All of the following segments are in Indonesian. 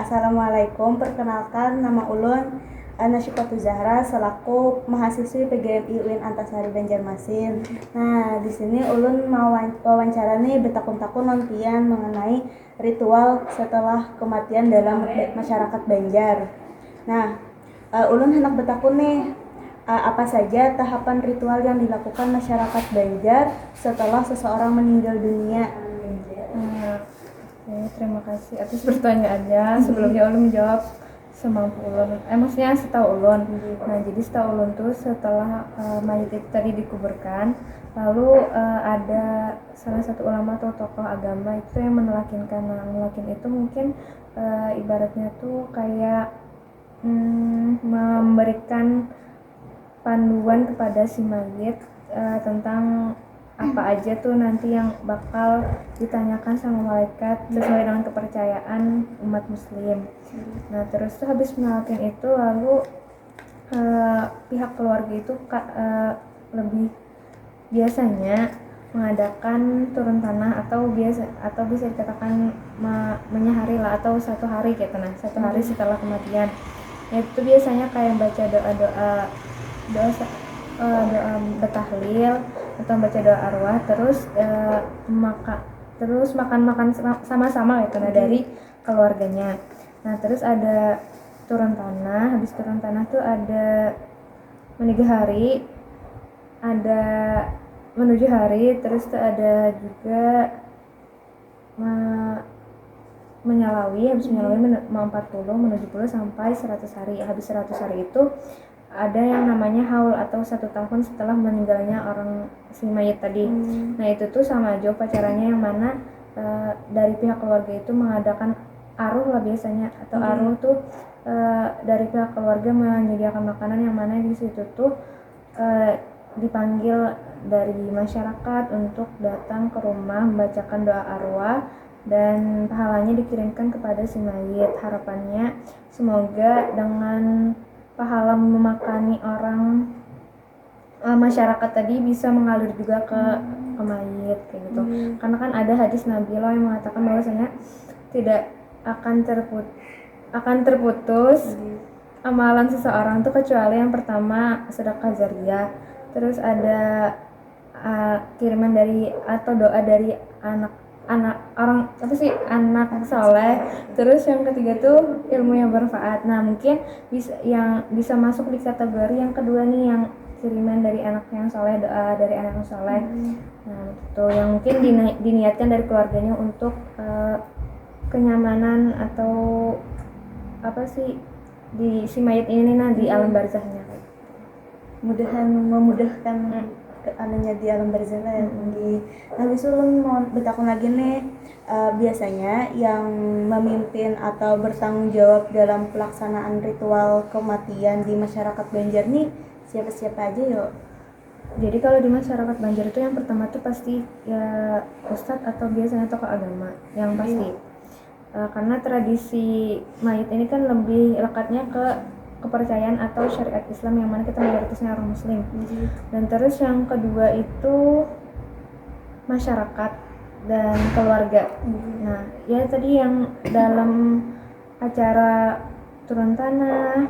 Assalamualaikum, perkenalkan nama ulun Nasyifatu Zahra selaku mahasiswi PGMI UIN Antasari Banjarmasin. Nah, di sini ulun mau wawancara nih betakun-takun nontian mengenai ritual setelah kematian dalam masyarakat Banjar. Nah, ulun hendak betakun nih apa saja tahapan ritual yang dilakukan masyarakat Banjar setelah seseorang meninggal dunia. Oke, terima kasih atas pertanyaannya. Sebelumnya ulun menjawab semampu ulun. Maksudnya setahu ulun. Nah, jadi setahu ulun tuh setelah mayat itu tadi dikuburkan, lalu ada salah satu ulama atau tokoh agama itu yang menelakinkan. Nah, menelakin itu mungkin ibaratnya tuh kayak memberikan panduan kepada si mayit tentang apa aja tuh nanti yang bakal ditanyakan sama malaikat sesuai dengan kepercayaan umat muslim. Nah, terus tuh habis menelakin itu lalu pihak keluarga itu lebih biasanya mengadakan turun tanah atau bisa dikatakan menyahari lah atau satu hari gitu. Nah, satu hari setelah kematian itu biasanya kayak baca doa bertahlil atau baca doa arwah, terus makan sama-sama gitu dari keluarganya. Nah, terus ada turun tanah. Habis turun tanah tuh ada menuju hari, terus tuh ada juga menyalawi. Habis menyalawi mau 40 menuju 70 sampai 100 hari. Habis 100 hari itu ada yang namanya haul atau 1 tahun setelah meninggalnya orang si mayit tadi. Nah, itu tuh sama aja upacaranya, yang mana dari pihak keluarga itu mengadakan aruh lah biasanya, atau aruh tuh dari pihak keluarga menyediakan makanan, yang mana di situ tuh dipanggil dari masyarakat untuk datang ke rumah membacakan doa arwah dan pahalanya dikirimkan kepada si mayit. Harapannya semoga dengan pahala memakani orang masyarakat tadi bisa mengalir juga ke mayit kayak gitu. Karena kan ada hadis Nabi loh yang mengatakan bahwasanya tidak akan terputus amalan seseorang tuh kecuali yang pertama sedekah jariyah, terus ada kiriman dari atau doa dari anak soleh, terus yang ketiga tuh ilmu yang bermanfaat. Nah, mungkin bisa masuk di kategori yang kedua nih, yang kiriman dari anak yang soleh, doa dari anak yang soleh. Nah, itu yang mungkin diniatkan dari keluarganya untuk kenyamanan atau apa sih di si mayit ini di alam barzahnya. Memudahkan anunya di alam barzah ya. Nah, habis itu mau betakun lagi nih, biasanya yang memimpin atau bertanggung jawab dalam pelaksanaan ritual kematian di masyarakat Banjar nih siapa-siapa aja yuk? Jadi kalau di masyarakat Banjar itu yang pertama tuh pasti ya ustadz atau biasanya tokoh agama yang pasti. Karena tradisi mayit ini kan lebih lekatnya ke kepercayaan atau syariat Islam, yang mana kita mayoritasnya orang muslim. Dan terus yang kedua itu masyarakat dan keluarga. Nah, ya tadi yang dalam acara turun tanah,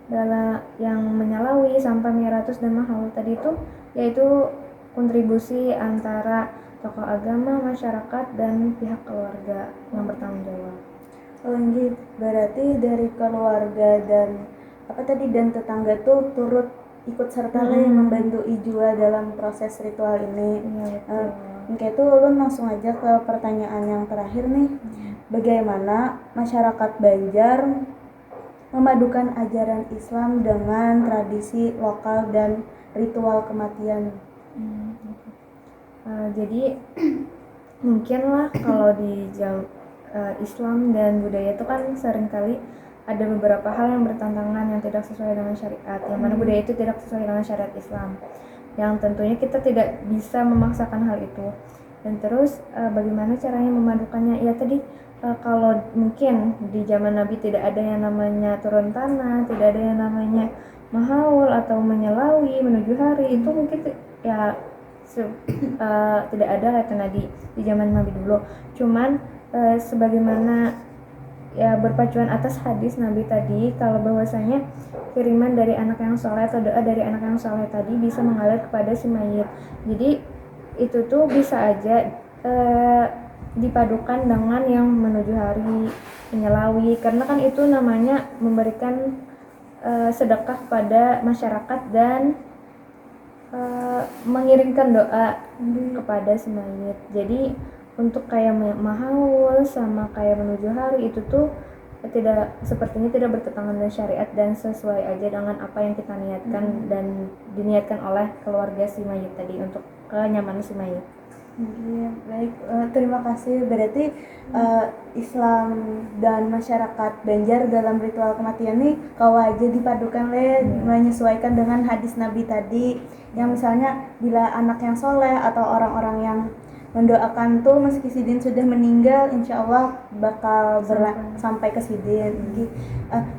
dalam yang menyalawi sampai Miratus dan Mahal tadi itu yaitu kontribusi antara tokoh agama, masyarakat, dan pihak keluarga yang bertanggung jawab. Gitu. Berarti dari keluarga dan tetangga tuh turut ikut serta membantu Ijua dalam proses ritual ini. Kayak itu lu langsung aja ke pertanyaan yang terakhir nih. Bagaimana masyarakat Banjar memadukan ajaran Islam dengan tradisi lokal dan ritual kematian? Jadi mungkin lah kalau di Islam dan budaya itu kan seringkali ada beberapa hal yang bertentangan, yang tidak sesuai dengan syariat, yang mana budaya itu tidak sesuai dengan syariat Islam, yang tentunya kita tidak bisa memaksakan hal itu. Dan terus bagaimana caranya memadukannya? Ya tadi kalau mungkin di zaman Nabi tidak ada yang namanya turun tanah, tidak ada yang namanya mahaul atau menyelawi menuju hari, itu mungkin ya tidak ada kata Nabi di zaman Nabi dulu. Cuman sebagaimana ya berpacuan atas hadis Nabi tadi kalau bahwasanya kiriman dari anak yang soleh atau doa dari anak yang soleh tadi bisa mengalir kepada si mayit. Jadi itu tuh bisa aja dipadukan dengan yang menuju hari menyelawi, karena kan itu namanya memberikan sedekah pada masyarakat dan mengirimkan doa kepada si mayit. Jadi untuk kayak mahaul sama kayak menuju hari itu tuh sepertinya tidak bertentangan dengan syariat dan sesuai aja dengan apa yang kita niatkan dan diniatkan oleh keluarga si mayit tadi untuk kenyamanan si mayit. Baik, terima kasih. Berarti Islam dan masyarakat Banjar dalam ritual kematian ini kalau aja dipadukan menyesuaikan dengan hadis Nabi tadi, yang misalnya bila anak yang soleh atau orang-orang yang mendoakan tuh meski sidin sudah meninggal, insya Allah bakal sampai ke sidin.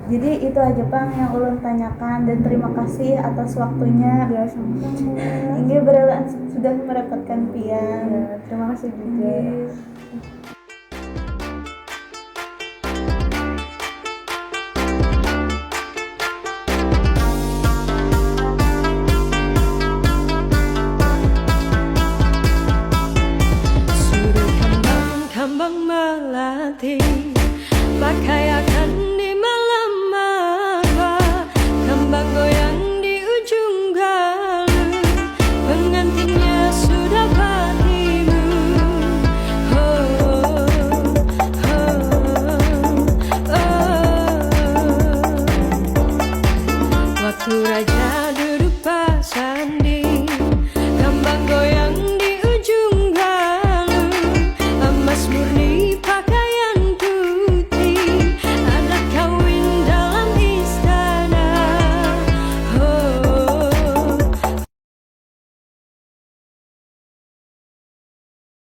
Jadi itu aja Bang yang ulun tanyakan, dan terima kasih atas waktunya. Ya, sama-sama. Ini berjalan sudah merepotkan pian. Ya, terima kasih juga. Kambang melati pakaian di malam maba, kambang goyang di ujung galuh, pengantinnya sudah patimu. Waktu raja